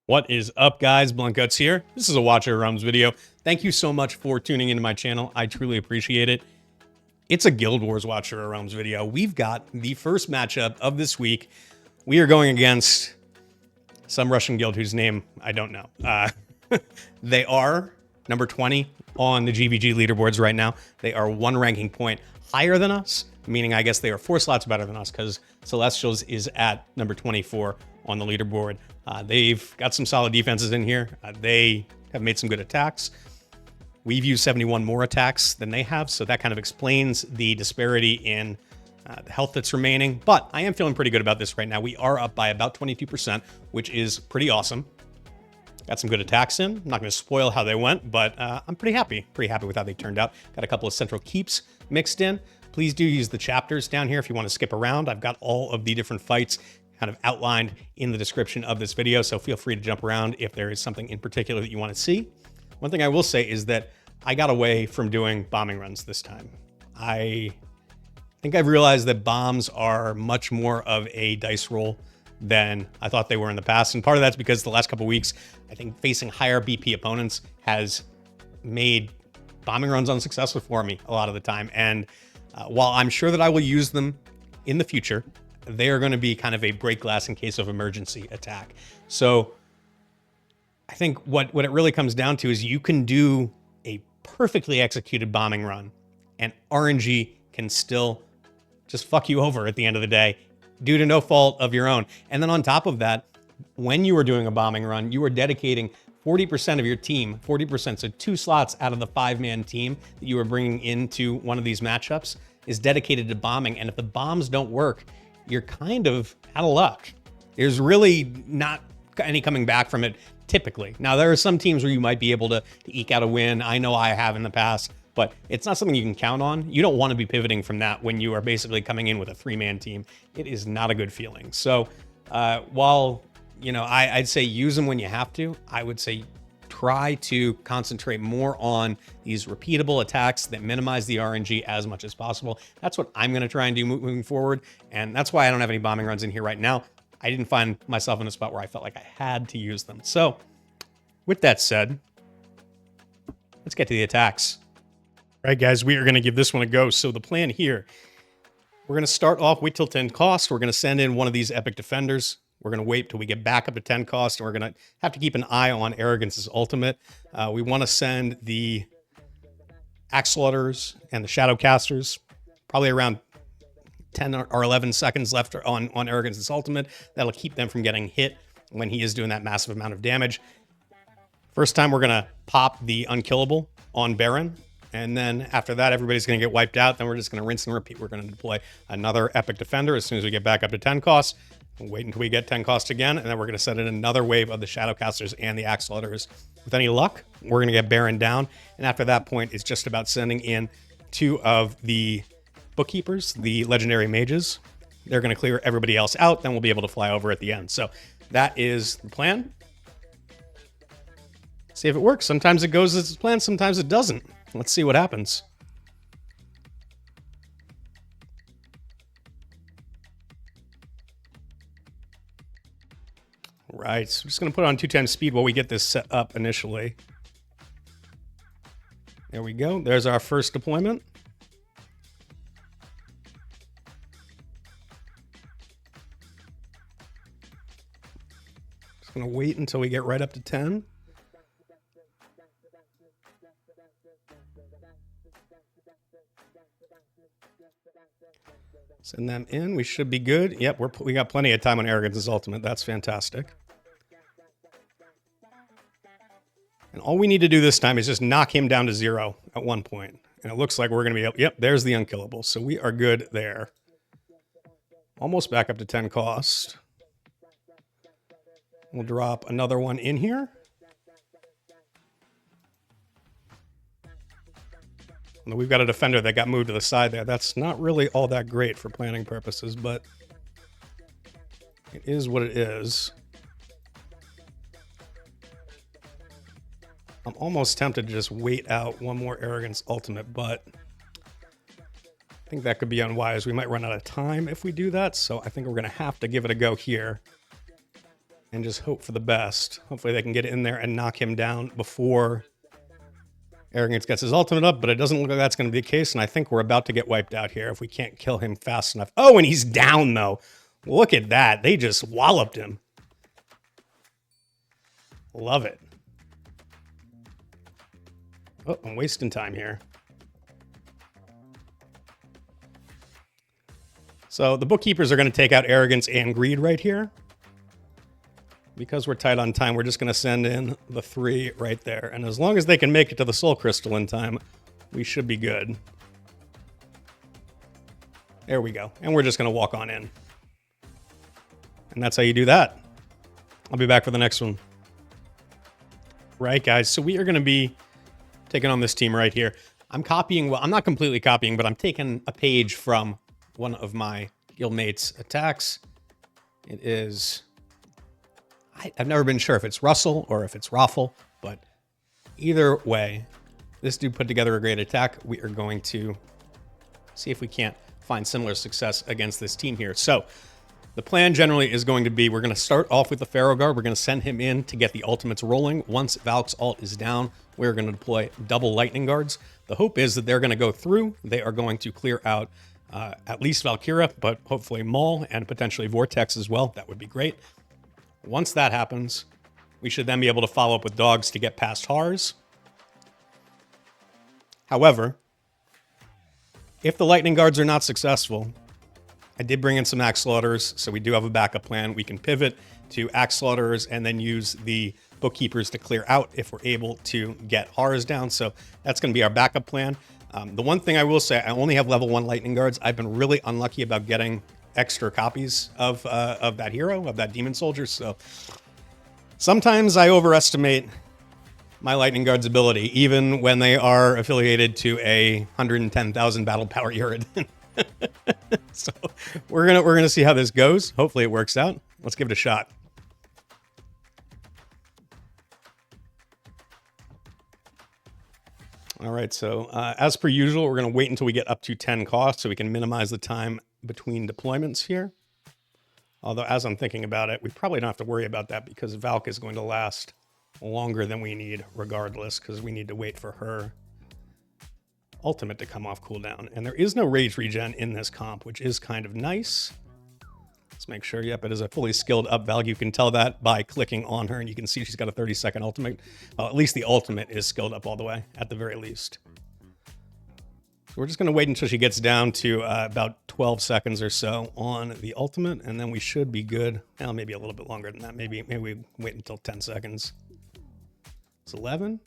What is up, guys? Blunt Guts here. This is a Watch Your Realms video. Thank you so much for tuning into my channel. I truly appreciate it. It's a Guild Wars Watch Your Realms video. We've got the first matchup of this week. We are going against some Russian guild whose name I don't know. They are number 20 on the GvG leaderboards right now. They are one ranking point higher than us, meaning I guess they are 4 slots better than us because Celestials is at number 24 on the leaderboard. They've got some solid defenses in here. They have made some good attacks. We've used 71 more attacks than they have, so that kind of explains the disparity in the health that's remaining. But I am feeling pretty good about this right now. We are up by about 22%, which is pretty awesome. Got some good attacks in. I'm not going to spoil how they went, but I'm pretty happy with how they turned out. Got a couple of central keeps mixed in. Please do use the chapters down here if you want to skip around. I've got all of the different fights kind of outlined in the description of this video, so feel free to jump around if there is something in particular that you want to see. One thing I will say is that I got away from doing bombing runs this time. I think I've realized that bombs are much more of a dice roll than I thought they were in the past, and part of that's because the last couple weeks, I think facing higher BP opponents has made bombing runs unsuccessful for me a lot of the time, and while I'm sure that I will use them in the future, they are going to be kind of a break glass in case of emergency attack. So I think what it really comes down to is you can do a perfectly executed bombing run and RNG can still just fuck you over at the end of the day due to no fault of your own. And then on top of that, when you are doing a bombing run, you are dedicating 40% of your team, 40%, so 2 slots out of the 5-man team that you are bringing into one of these matchups is dedicated to bombing. And if the bombs don't work, you're kind of out of luck. There's really not any coming back from it typically. Now, there are some teams where you might be able to eke out a win. I know I have in the past, but it's not something you can count on. You don't want to be pivoting from that when you are basically coming in with a 3-man team. It is not a good feeling. So while, you know, I'd say use them when you have to, I would say try to concentrate more on these repeatable attacks that minimize the RNG as much as possible. That's what I'm going to try and do moving forward. And that's why I don't have any bombing runs in here right now. I didn't find myself in a spot where I felt like I had to use them. So with that said, let's get to the attacks. All right, guys, we are going to give this one a go. So the plan here, we're going to start off, wait till 10 cost. We're going to send in one of these epic defenders. We're going to wait till we get back up to 10 cost, and we're going to have to keep an eye on Arrogance's ultimate. We want to send the Axe Slaughterers and the Shadowcasters, probably around 10 or 11 seconds left on Arrogance's ultimate. That'll keep them from getting hit when he is doing that massive amount of damage. First time, we're going to pop the Unkillable on Baron. And then after that, everybody's going to get wiped out. Then we're just going to rinse and repeat. We're going to deploy another epic defender as soon as we get back up to 10 costs. We'll wait until we get 10 cost again, and then we're going to send in another wave of the Shadowcasters and the Axe Slaughterers. With any luck, we're going to get Baron down, and after that point, it's just about sending in 2 of the Bookkeepers, the Legendary Mages. They're going to clear everybody else out, then we'll be able to fly over at the end. So that is the plan. See if it works. Sometimes it goes as planned, sometimes it doesn't. Let's see what happens. Right, so I'm just going to put it on 2 times speed while we get this set up initially. There we go. There's our first deployment. Just going to wait until we get right up to 10. Send them in. We should be good. Yep, we got plenty of time on Arrogance's ultimate. That's fantastic. And all we need to do this time is just knock him down to 0 at one point. And it looks like we're going to be able... Yep, there's the Unkillable. So we are good there. Almost back up to 10 cost. We'll drop another one in here. We've got a defender that got moved to the side there. That's not really all that great for planning purposes, but it is what it is. I'm almost tempted to just wait out one more Arrogance ultimate, but I think that could be unwise. We might run out of time if we do that, so I think we're going to have to give it a go here. and just hope for the best. Hopefully they can get in there and knock him down before Arrogance gets his ultimate up, but it doesn't look like that's going to be the case, and I think we're about to get wiped out here if we can't kill him fast enough. Oh, and he's down, though. Look at that. They just walloped him. Love it. Oh, I'm wasting time here. So the bookkeepers are going to take out Arrogance and Greed right here. Because we're tight on time, we're just going to send in the 3 right there. And as long as they can make it to the Soul Crystal in time, we should be good. There we go. And we're just going to walk on in. And that's how you do that. I'll be back for the next one. Right, guys. So we are going to be taking on this team right here. I'm copying, well, I'm not completely copying, but I'm taking a page from one of my guildmates' attacks. It is... I've never been sure if it's Russell or if it's Raffle, but either way, this dude put together a great attack. We are going to see if we can't find similar success against this team here. So the plan generally is going to be, we're going to start off with the Pharaoh Guard. We're going to send him in to get the ultimates rolling. Once Valk's ult is down, we're going to deploy double lightning guards. The hope is that they're going to go through. They are going to clear out at least Valkyria, but hopefully Maul and potentially Vortex as well. That would be great. Once that happens, we should then be able to follow up with dogs to get past Harz. However, if the lightning guards are not successful, I did bring in some axe slaughterers, so we do have a backup plan. We can pivot to axe slaughterers and then use the bookkeepers to clear out if we're able to get Harz down. So that's going to be our backup plan. The one thing I will say, I only have level 1 lightning guards. I've been really unlucky about getting extra copies of that hero, of that demon soldier. So sometimes I overestimate my lightning guard's ability, even when they are affiliated to a 110,000 battle power Uridan. So we're gonna see how this goes. Hopefully it works out. Let's give it a shot. All right, so as per usual, we're gonna wait until we get up to 10 cost so we can minimize the time between deployments here. Although, as I'm thinking about it, we probably don't have to worry about that because Valk is going to last longer than we need regardless, because we need to wait for her ultimate to come off cooldown. And there is no rage regen in this comp, which is kind of nice. Let's make sure, yep, it is a fully skilled up Valk. You can tell that by clicking on her, and you can see she's got a 30-second ultimate. Well, at least the ultimate is skilled up all the way, at the very least. We're just going to wait until she gets down to about 12 seconds or so on the ultimate, and then we should be good. Well, maybe a little bit longer than that. Maybe we wait until 10 seconds. It's 11,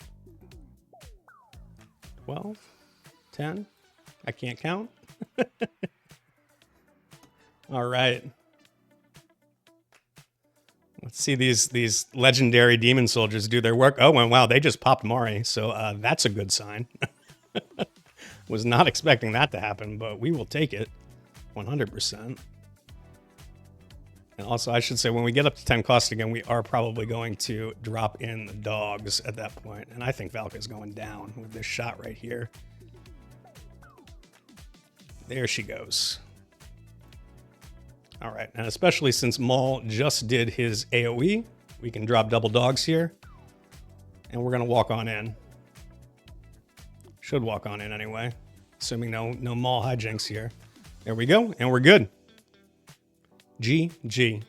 12, 10. I can't count. All right. Let's see these legendary demon soldiers do their work. Oh, and wow, they just popped Marri, so that's a good sign. Was not expecting that to happen, but we will take it 100%. And also, I should say, when we get up to 10 cost again, we are probably going to drop in the dogs at that point. And I think Valk is going down with this shot right here. There she goes. All right, and especially since Maul just did his AoE, we can drop double dogs here. And we're going to walk on in. Should walk on in anyway, assuming no Maul hijinks here. There we go, and we're good. GG.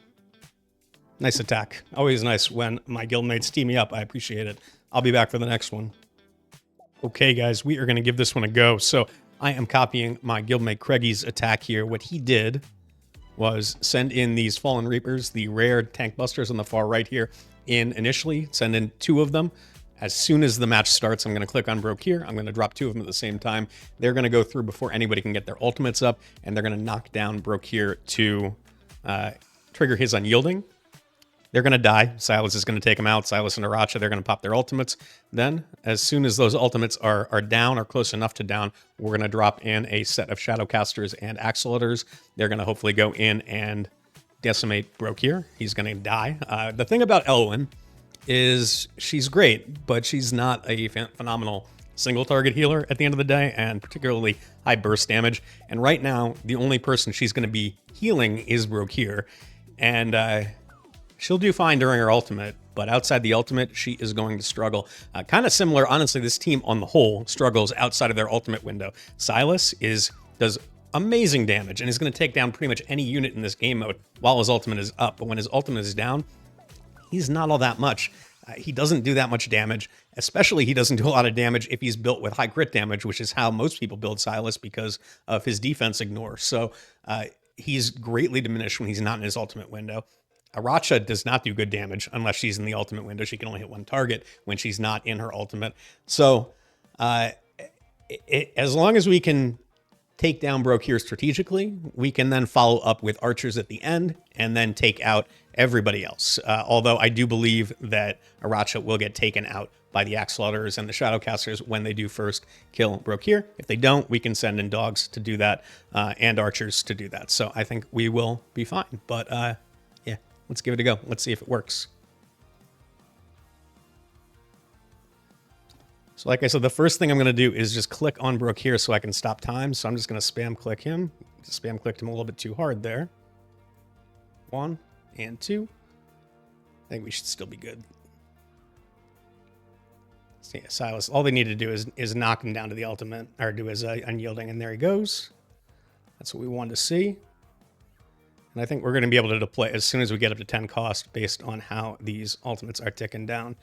Nice attack. Always nice when my guildmates team me up. I appreciate it. I'll be back for the next one. Okay, guys, we are going to give this one a go. So I am copying my guildmate Craigie's attack here. What he did was send in these Fallen Reapers, the rare tank busters on the far right here, in initially. Send in 2 of them. As soon as the match starts, I'm going to click on Brokkir. I'm going to drop 2 of them at the same time. They're going to go through before anybody can get their ultimates up, and they're going to knock down Brokkir to trigger his unyielding. They're going to die. Silas is going to take them out. Silas and Aracha, they're going to pop their ultimates. Then, as soon as those ultimates are down or close enough to down, we're going to drop in a set of Shadowcasters and Axolotls. They're going to hopefully go in and decimate Brokkir. He's going to die. The thing about Elowyn is she's great, but she's not a phenomenal single target healer at the end of the day, and particularly high burst damage. And right now, the only person she's going to be healing is Brokkir. And she'll do fine during her ultimate, but outside the ultimate, she is going to struggle. Kind of similar, honestly, this team on the whole struggles outside of their ultimate window. Silas does amazing damage and is going to take down pretty much any unit in this game mode while his ultimate is up, but when his ultimate is down, he's not all that much. He doesn't do that much damage, especially he doesn't do a lot of damage if he's built with high crit damage, which is how most people build Silas because of his defense ignore. So he's greatly diminished when he's not in his ultimate window. Aracha does not do good damage unless she's in the ultimate window. She can only hit one target when she's not in her ultimate. So as long as we can take down Brokkir strategically, we can then follow up with archers at the end and then take out everybody else. Although I do believe that Aracha will get taken out by the Axe Slaughterers and the Shadowcasters when they do first kill Brokkir. If they don't, we can send in dogs to do that and archers to do that. So I think we will be fine. But yeah, let's give it a go. Let's see if it works. So like I said, the first thing I'm going to do is just click on Brokkir so I can stop time. So I'm just going to spam click him. Spam clicked him a little bit too hard there. 1 and 2. I think we should still be good. So yeah, Silas, all they need to do is knock him down to the ultimate, or do his unyielding, and there he goes. That's what we wanted to see. And I think we're going to be able to deploy as soon as we get up to 10 cost based on how these ultimates are ticking down.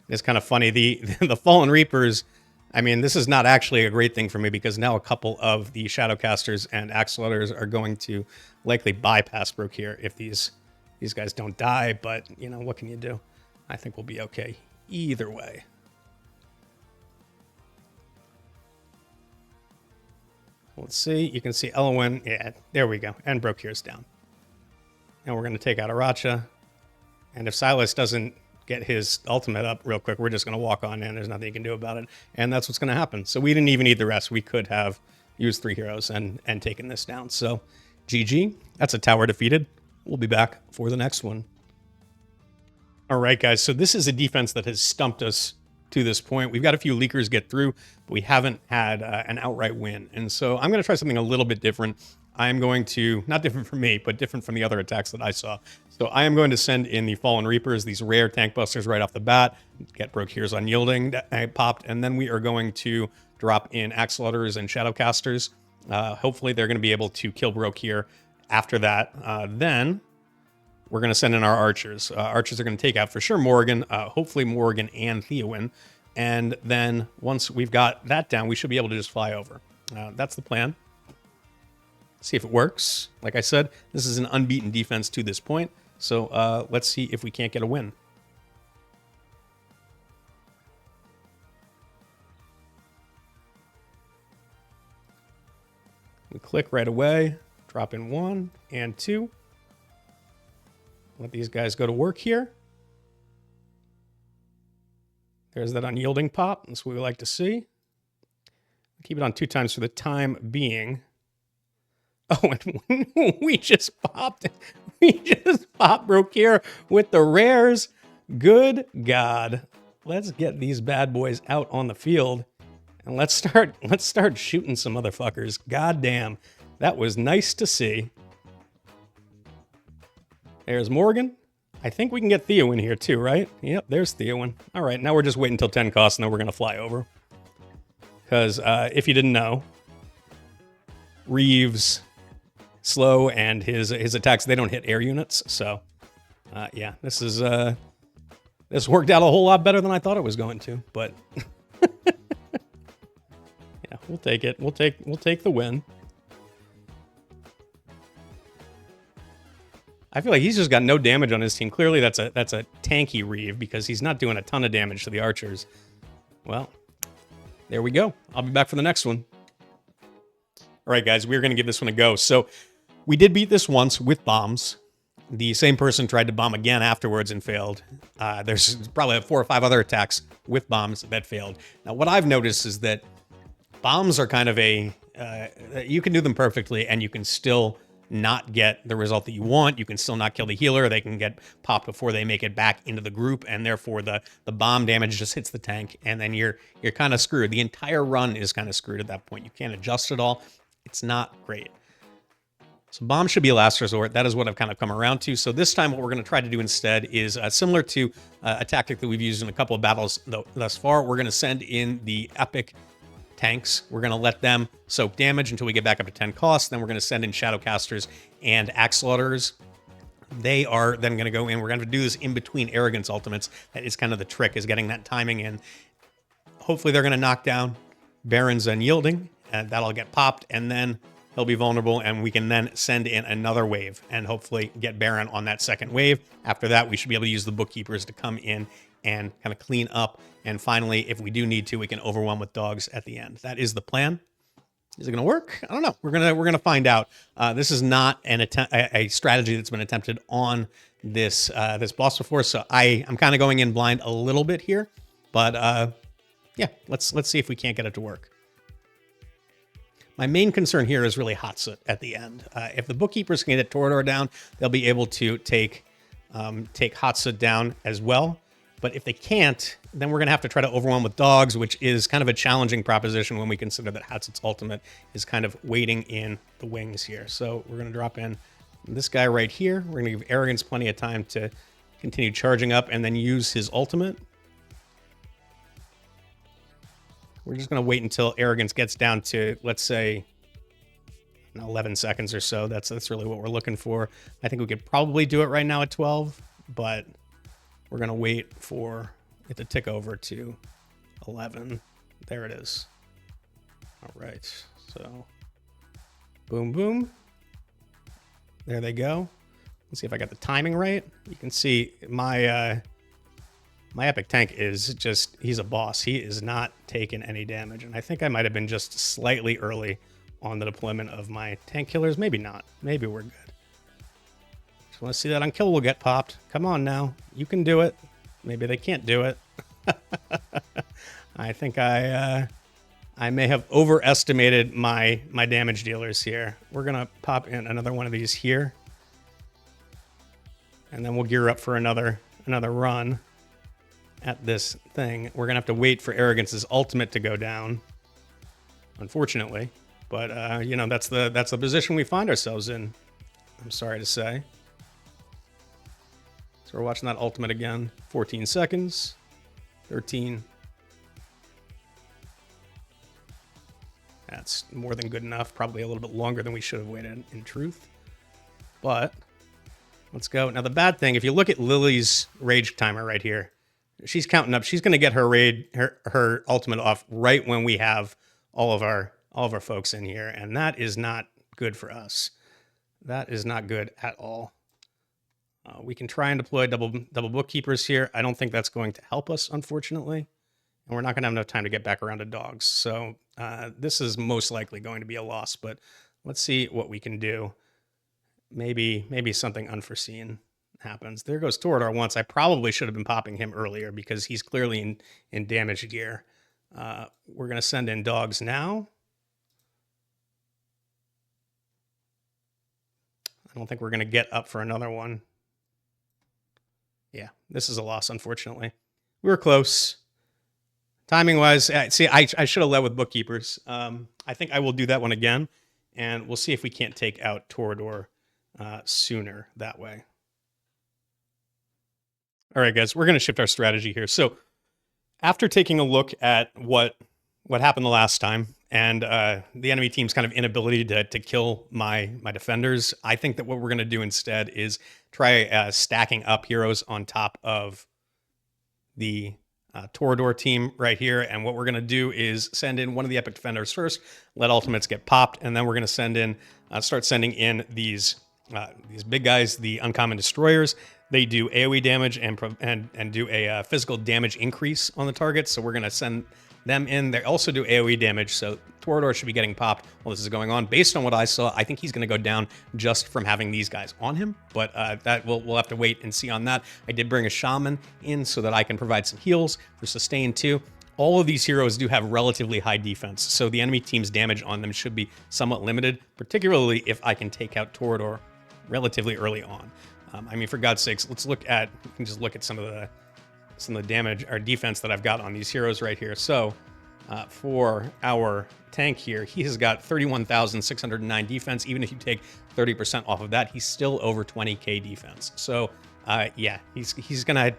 It's kind of funny. The Fallen Reapers, I mean, this is not actually a great thing for me because now a couple of the Shadowcasters and Axe Slaughterers are going to likely bypass Brokkir if these guys don't die. But, you know, what can you do? I think we'll be okay either way. Let's see. You can see Elowyn. Yeah, there we go. And Brokkir's down. And we're going to take out Aracha. And if Silas doesn't get his ultimate up real quick, we're just going to walk on in. There's nothing you can do about it. And that's what's going to happen. So we didn't even need the rest. We could have used 3 heroes and taken this down. So GG. That's a tower defeated. We'll be back for the next one. All right, guys. So this is a defense that has stumped us to this point. We've got a few leakers get through, but we haven't had an outright win. And so I'm going to try something a little bit different. I'm going to, not different from me, but different from the other attacks that I saw. So I am going to send in the Fallen Reapers, these rare tank busters right off the bat, get Brokkir's unyielding that I popped, and then we are going to drop in Axe Slaughterers and Shadowcasters. Hopefully they're going to be able to kill Brokkir after that. Then we're going to send in our archers. Archers are going to take out for sure Morrigan, hopefully Morrigan and Theowin. And then once we've got that down, we should be able to just fly over. That's the plan. See if it works. Like I said, this is an unbeaten defense to this point. So let's see if we can't get a win. We click right away, drop in 1 and 2. Let these guys go to work here. There's that unyielding pop. That's what we like to see. Keep it on 2 times for the time being. Oh, and we just popped Brokkir with the rares. Good God. Let's get these bad boys out on the field. And let's start shooting some motherfuckers. God damn. That was nice to see. There's Morrigan. I think we can get Theo in here too, right? Yep, there's Theowin. All right, now we're just waiting until 10 costs, and then we're going to fly over. Because if you didn't know, Reve's slow, and his attacks, they don't hit air units. So, yeah, this worked out a whole lot better than I thought it was going to. But yeah, we'll take it. We'll take the win. I feel like he's just got no damage on his team. Clearly, that's a tanky Reve because he's not doing a ton of damage to the archers. Well, there we go. I'll be back for the next one. All right, guys, we're going to give this one a go. So we did beat this once with bombs. The same person tried to bomb again afterwards and failed. There's probably 4 or 5 other attacks with bombs that failed. Now, what I've noticed is that bombs are kind of you can do them perfectly and you can still not get the result that you want. You can still not kill the healer. They can get popped before they make it back into the group, and therefore the bomb damage just hits the tank, and then you're kind of screwed. The entire run is kind of screwed at that point. You can't adjust it all. It's not great. So bomb should be a last resort. That is what I've kind of come around to. So this time what we're going to try to do instead is similar to a tactic that we've used in a couple of battles thus far. We're going to send in the epic tanks. We're going to let them soak damage until we get back up to 10 cost. Then we're going to send in Shadowcasters and Axe Slaughterers. They are then going to go in. We're going to do this in between Arrogance ultimates. That is kind of the trick, is getting that timing in. Hopefully they're going to knock down Baron's Unyielding, and that'll get popped, and then he'll be vulnerable, and we can then send in another wave and hopefully get Baron on that second wave. After that, we should be able to use the Bookkeepers to come in and kind of clean up. And finally, if we do need to, we can overwhelm with dogs at the end. That is the plan. Is it going to work? I don't know. We're gonna find out. This is not a strategy that's been attempted on this this boss before, so I'm kind of going in blind a little bit here. But yeah, let's see if we can't get it to work. My main concern here is really Hatssut at the end. If the Bookkeepers can get Torodor down, they'll be able to take Hatssut down as well. But if they can't, then we're going to have to try to overwhelm with dogs, which is kind of a challenging proposition when we consider that Hatssut's ultimate is kind of waiting in the wings here. So we're going to drop in this guy right here. We're going to give Arrogance plenty of time to continue charging up and then use his ultimate. We're just going to wait until Arrogance gets down to, let's say, 11 seconds or so. That's really what we're looking for. I think we could probably do it right now at 12, but we're going to wait for it to tick over to 11. There it is. All right. So, boom, boom. There they go. Let's see if I got the timing right. You can see my epic tank is just, he's a boss. He is not taking any damage. And I think I might have been just slightly early on the deployment of my tank killers. Maybe not. Maybe we're good. Just want to see that Unkill will get popped. Come on now. You can do it. Maybe they can't do it. I think I may have overestimated my damage dealers here. We're going to pop in another one of these here. And then we'll gear up for another run at this thing. We're going to have to wait for Arrogance's ultimate to go down, unfortunately. But, you know, that's the position we find ourselves in, I'm sorry to say. So we're watching that ultimate again. 14 seconds. 13. That's more than good enough. Probably a little bit longer than we should have waited, in truth. But let's go. Now, the bad thing, if you look at Lili's rage timer right here, she's counting up. She's going to get her ultimate off right when we have all of our folks in here, and that is not good for us. That is not good at all. We can try and deploy double Bookkeepers here. I don't think that's going to help us, unfortunately, and we're not going to have enough time to get back around to dogs. So this is most likely going to be a loss. But let's see what we can do. Maybe something unforeseen happens. There goes Torodor once. I probably should have been popping him earlier because he's clearly in damage gear. We're going to send in dogs now. I don't think we're going to get up for another one. Yeah, this is a loss, unfortunately. We were close. Timing-wise, see, I should have led with Bookkeepers. I think I will do that one again, and we'll see if we can't take out Torodor sooner that way. All right, guys, we're going to shift our strategy here. So after taking a look at what happened the last time and the enemy team's kind of inability to kill my defenders, I think that what we're going to do instead is try stacking up heroes on top of the Torodor team right here. And what we're going to do is send in one of the epic defenders first, let ultimates get popped, and then we're going to send in, start sending in these big guys, the uncommon destroyers. They do AoE damage and do a physical damage increase on the target. So we're going to send them in. They also do AoE damage, so Torodor should be getting popped while this is going on. Based on what I saw, I think he's going to go down just from having these guys on him, but that we'll have to wait and see on that. I did bring a shaman in so that I can provide some heals for sustain too. All of these heroes do have relatively high defense, so the enemy team's damage on them should be somewhat limited, particularly if I can take out Torodor relatively early on. I mean, for God's sakes, let's look at, we can just look at some of the damage or defense that I've got on these heroes right here. So for our tank here. He has got 31,609 defense. Even if you take 30% off of that, he's still over 20k defense. So yeah, he's gonna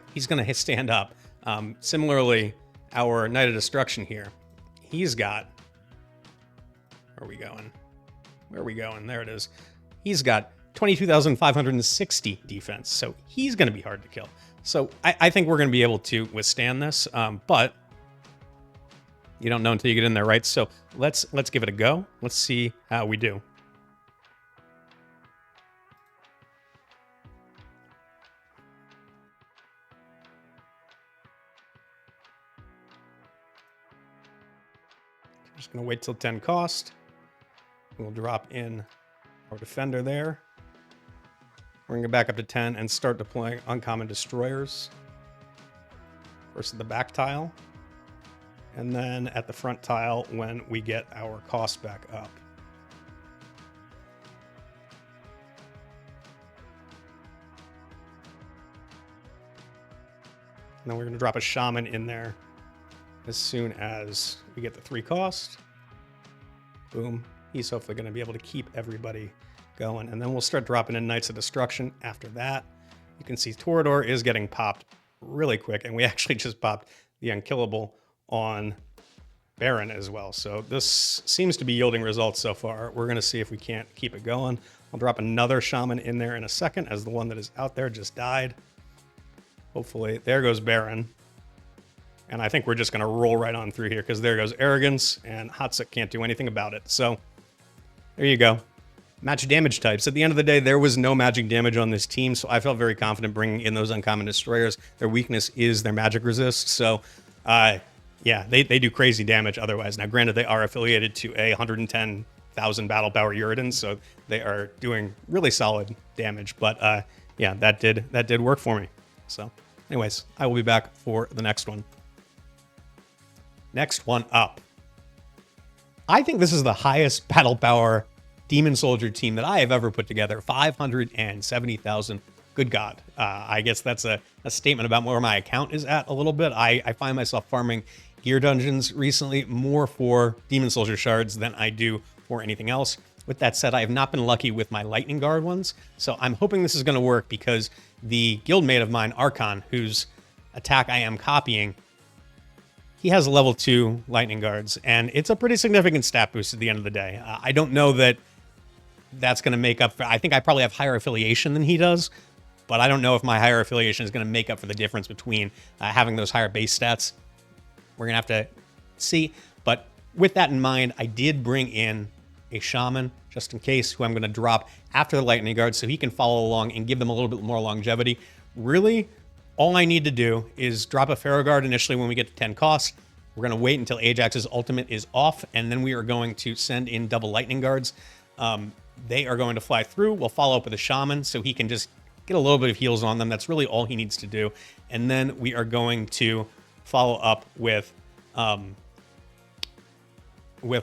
stand up. Similarly, our Knight of Destruction here, he's got, where are we going? Where are we going? There it is. He's got 22,560 defense, so he's going to be hard to kill. So I think we're going to be able to withstand this, but you don't know until you get in there, right? So let's give it a go. Let's see how we do. Just going to wait till 10 cost. We'll drop in our defender there. We're going to go back up to 10 and start deploying uncommon destroyers. First at the back tile, and then at the front tile when we get our cost back up. And then we're going to drop a shaman in there as soon as we get the 3 cost. Boom. He's hopefully going to be able to keep everybody going. And then we'll start dropping in Knights of Destruction after that. You can see Torodor is getting popped really quick. And we actually just popped the Unkillable on Baron as well. So this seems to be yielding results so far. We're going to see if we can't keep it going. I'll drop another Shaman in there in a second, as the one that is out there just died. Hopefully, there goes Baron. And I think we're just going to roll right on through here, because there goes Arrogance, and Hatssut can't do anything about it. So there you go. Match damage types. At the end of the day, there was no magic damage on this team, so I felt very confident bringing in those uncommon destroyers. Their weakness is their magic resist, so yeah, they do crazy damage otherwise. Now, granted, they are affiliated to a 110,000 battle power Uridin, so they are doing really solid damage, but yeah, that did work for me. So anyways, I will be back for the next one. Next one up. I think this is the highest battle power Demon Soldier team that I have ever put together. 570,000. Good God. I guess that's a statement about where my account is at a little bit. I find myself farming gear dungeons recently more for Demon Soldier shards than I do for anything else. With that said, I have not been lucky with my Lightning Guard ones, so I'm hoping this is going to work, because the guildmate of mine, Archon, whose attack I am copying, he has level 2 Lightning Guards, and it's a pretty significant stat boost at the end of the day. I don't know that that's going to make up for... I think I probably have higher affiliation than he does, but I don't know if my higher affiliation is going to make up for the difference between having those higher base stats. We're going to have to see. But with that in mind, I did bring in a Shaman, just in case, who I'm going to drop after the Lightning Guard so he can follow along and give them a little bit more longevity. Really, all I need to do is drop a Pharaoh Guard initially when we get to 10 cost. We're going to wait until Ajax's ultimate is off, and then we are going to send in double Lightning Guards. They are going to fly through. We'll follow up with a Shaman so he can just get a little bit of heals on them. That's really all he needs to do. And then we are going to follow up with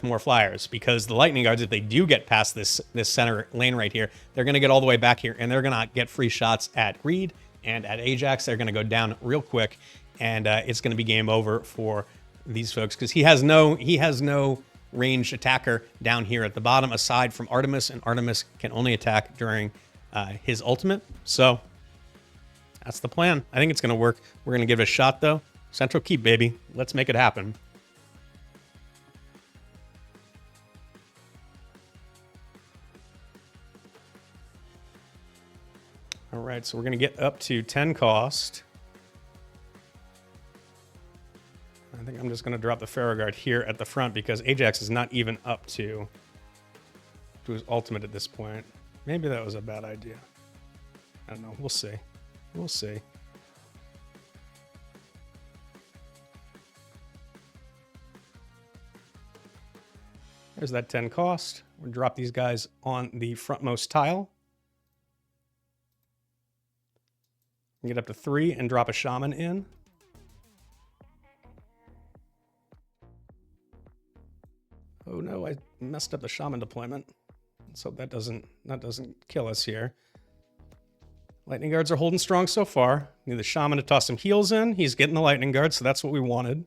more flyers, because the Lightning Guards, if they do get past this center lane right here, they're going to get all the way back here, and they're going to get free shots at Greed and at Ajax. They're going to go down real quick, and it's going to be game over for these folks, because he has no ranged attacker down here at the bottom aside from Artemis, and Artemis can only attack during his ultimate. So that's the plan. I think it's going to work. We're going to give it a shot, though. Central keep, baby. Let's make it happen. All right, so we're going to get up to 10 cost. I think I'm just going to drop the Pharaoh Guard here at the front, because Ajax is not even up to his ultimate at this point. Maybe that was a bad idea. I don't know. We'll see. We'll see. There's that 10 cost. We'll drop these guys on the frontmost tile. Get up to 3 and drop a Shaman in. Oh no, I messed up the Shaman deployment. So that doesn't kill us here. Lightning Guards are holding strong so far. Need the Shaman to toss some heals in. He's getting the Lightning Guard, so that's what we wanted.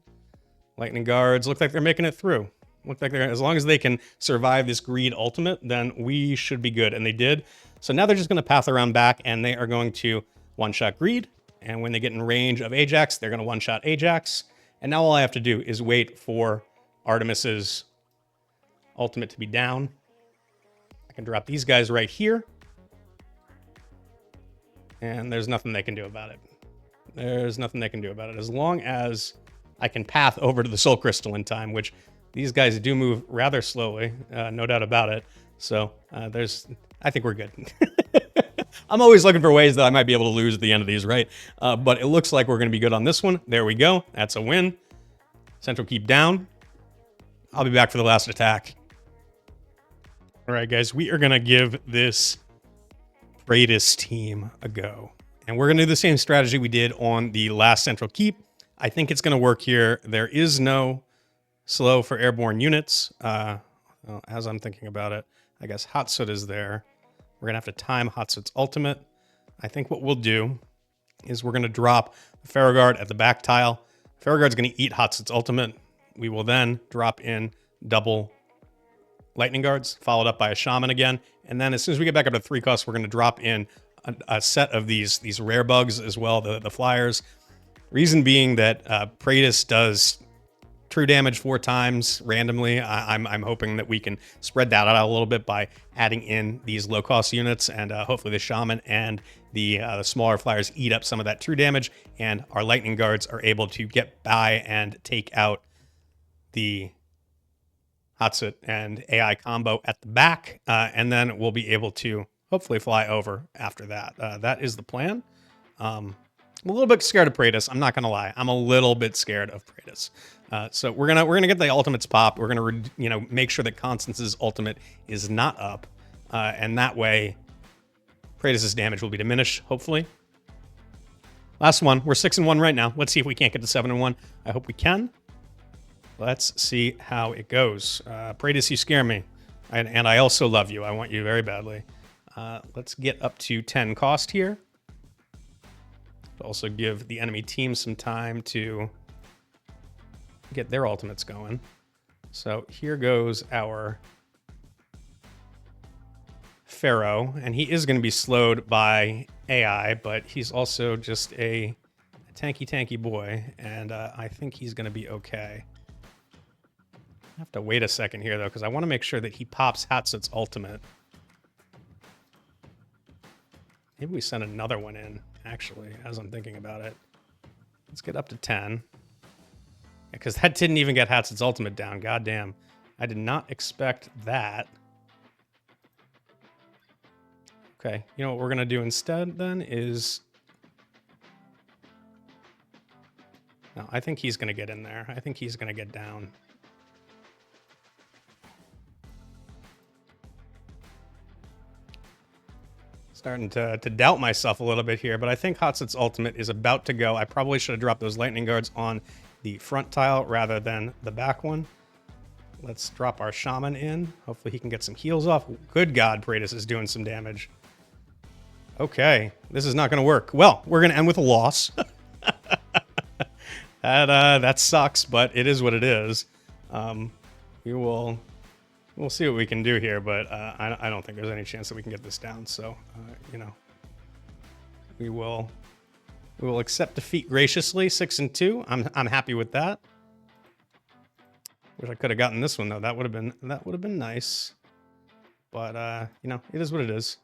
Lightning guards look like they're making it through. Look like they're, as long as they can survive this greed ultimate, then we should be good. And they did. So now they're just going to path around back, and they are going to one-shot greed. And when they get in range of Ajax, they're going to one-shot Ajax. And now all I have to do is wait for Artemis's ultimate to be down. I can drop these guys right here. And there's nothing they can do about it. There's nothing they can do about it. As long as I can path over to the Soul Crystal in time, which these guys do move rather slowly, no doubt about it. So I think we're good. I'm always looking for ways that I might be able to lose at the end of these, right? But it looks like we're going to be good on this one. There we go. That's a win. Central keep down. I'll be back for the last attack. All right, guys, we are going to give this Praetus team a go. And we're going to do the same strategy we did on the last Central Keep. I think it's going to work here. There is no slow for airborne units. Well, as I'm thinking about it, I guess Hatssut is there. We're going to have to time Hatssut's ultimate. I think what we'll do is we're going to drop the Ferrogard at the back tile. Ferrogard's going to eat Hatssut's ultimate. We will then drop in double lightning guards, followed up by a shaman again. And then as soon as we get back up to 3 costs, we're going to drop in a set of these rare bugs as well, the flyers. Reason being that Praetus does true damage 4 times randomly. I'm hoping that we can spread that out a little bit by adding in these low-cost units, and hopefully the shaman and the smaller flyers eat up some of that true damage, and our lightning guards are able to get by and take out the Hatssut and AI combo at the back, and then we'll be able to hopefully fly over after that. That is the plan. I'm a little bit scared of Praetus. I'm not gonna lie. I'm a little bit scared of Praetus. So we're gonna get the ultimates popped. We're gonna make sure that Constance's ultimate is not up, and that way Praetus's damage will be diminished. Hopefully. Last one. We're 6-1 right now. Let's see if we can't get to 7-1. I hope we can. Let's see how it goes. Praetus, you scare me, and I also love you. I want you very badly. Let's get up to 10 cost here. Also give the enemy team some time to get their ultimates going. So here goes our Pharaoh, and he is going to be slowed by AI, but he's also just a tanky boy, and I think he's going to be okay. I have to wait a second here, though, because I want to make sure that he pops Hatssut's ultimate. Maybe we send another one in, actually, as I'm thinking about it. Let's get up to 10. Because that didn't even get Hatssut's ultimate down. God damn. I did not expect that. Okay, you know what we're going to do instead, then, is... No, I think he's going to get in there. I think he's going to get down. Starting to doubt myself a little bit here, but I think Hatssut's ultimate is about to go. I probably should have dropped those lightning guards on the front tile rather than the back one. Let's drop our shaman in. Hopefully he can get some heals off. Good God, Praetus is doing some damage. Okay, this is not going to work. Well, we're going to end with a loss. That sucks, but it is what it is. We'll see what we can do here, but I don't think there's any chance that we can get this down. So, we will accept defeat graciously. 6-2. I'm happy with that. Wish I could have gotten this one though. That would have been nice. But it is what it is.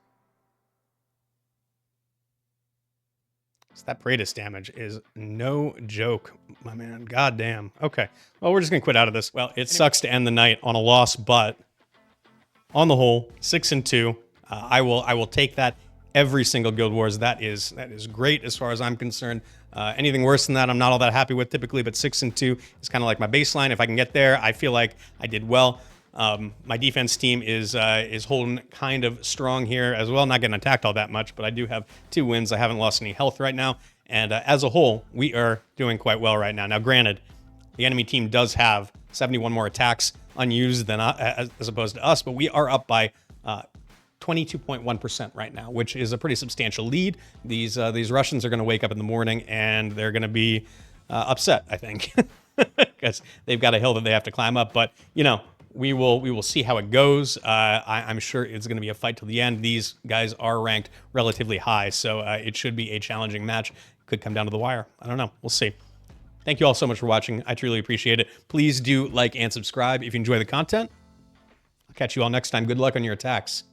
So that Praetus damage is no joke, my man. God damn. Okay. Well, we're just gonna quit out of this. Well, it sucks to end the night on a loss, but on the whole, 6-2. I will take that every single Guild Wars. That is great as far as I'm concerned. Anything worse than that, I'm not all that happy with typically, but 6-2 is kind of like my baseline. If I can get there, I feel like I did well. My defense team is holding kind of strong here as well. Not getting attacked all that much, but I do have 2 wins. I haven't lost any health right now. And as a whole, we are doing quite well right now. Now, granted, the enemy team does have 71 more attacks unused than as opposed to us, but we are up by 22.1% right now, which is a pretty substantial lead. These Russians are going to wake up in the morning and they're going to be upset, I think. because they've got a hill that they have to climb up. But, you know, we will see how it goes. I'm sure it's going to be a fight till the end. These guys are ranked relatively high, so it should be a challenging match. Could come down to the wire. I don't know. We'll see. Thank you all so much for watching. I truly appreciate it. Please do like and subscribe if you enjoy the content. I'll catch you all next time. Good luck on your attacks.